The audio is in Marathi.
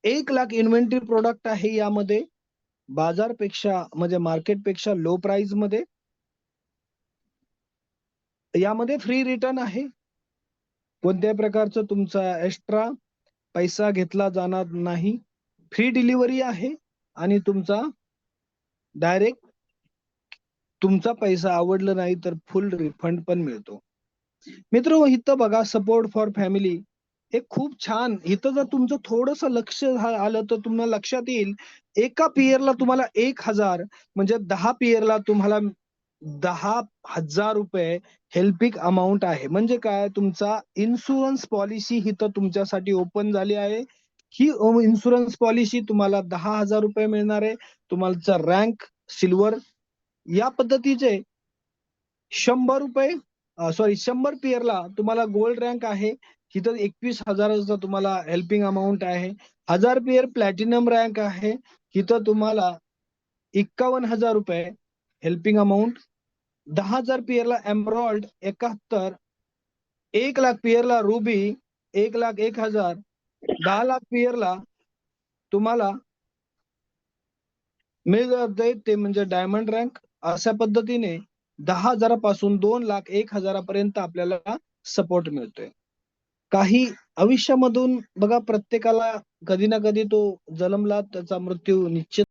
1,00,000 इन्व्हेंटरी प्रोडक्ट आहे यामध्ये. बाजारपेक्षा म्हणजे मार्केटपेक्षा लो प्राइस मध्ये. यामध्ये फ्री रिटर्न आहे. कोणत्याही प्रकारचं तुमचा एक्स्ट्रा पैसा घेतला जाणार नाही. फ्री डिलिव्हरी आहे आणि तुमचा डायरेक्ट तुमचा पैसा आवडला नाही तर फुल रिफंड पण मिळतो. मित्र इथं बघा सपोर्ट फॉर फॅमिली हे खूप छान. इथं जर तुमचं थोडंसं लक्ष आलं तर तुम्हाला लक्षात येईल एका पेअरला तुम्हाला 1,000 म्हणजे 10 पेअरला तुम्हाला 10,000 रुपये हेल्पिंग अमाऊंट आहे. म्हणजे काय तुमचा इन्शुरन्स पॉलिसी इथं तुमच्यासाठी ओपन झाली आहे. ही इन्शुरन्स पॉलिसी तुम्हाला 10,000 रुपये मिळणार आहे. तुमचा रँक सिल्वर या पद्धतीचे 100 रुपये 100 पेअरला तुम्हाला गोल्ड रँक आहे. तिथं 21,000चा तुम्हाला हेल्पिंग अमाऊंट आहे. 1000 पेअर प्लॅटिनम रँक आहे. तिथं तुम्हाला 51,000 रुपये हेल्पिंग अमाऊंट. 10,000 पेअरला एमराल्ड 71. 1,00,000 पेअरला रुबी 1,01,000. 10,00,000 पेअरला तुम्हाला मिळते ते म्हणजे डायमंड रँक. अशा पद्धतीने 10,000 पासून 2,00,000 1,000 पर्यंत आपल्याला सपोर्ट मिळतोय. काही आयुष्यामधून बघा प्रत्येकाला कधी ना कधी तो जन्मला त्याचा मृत्यू निश्चित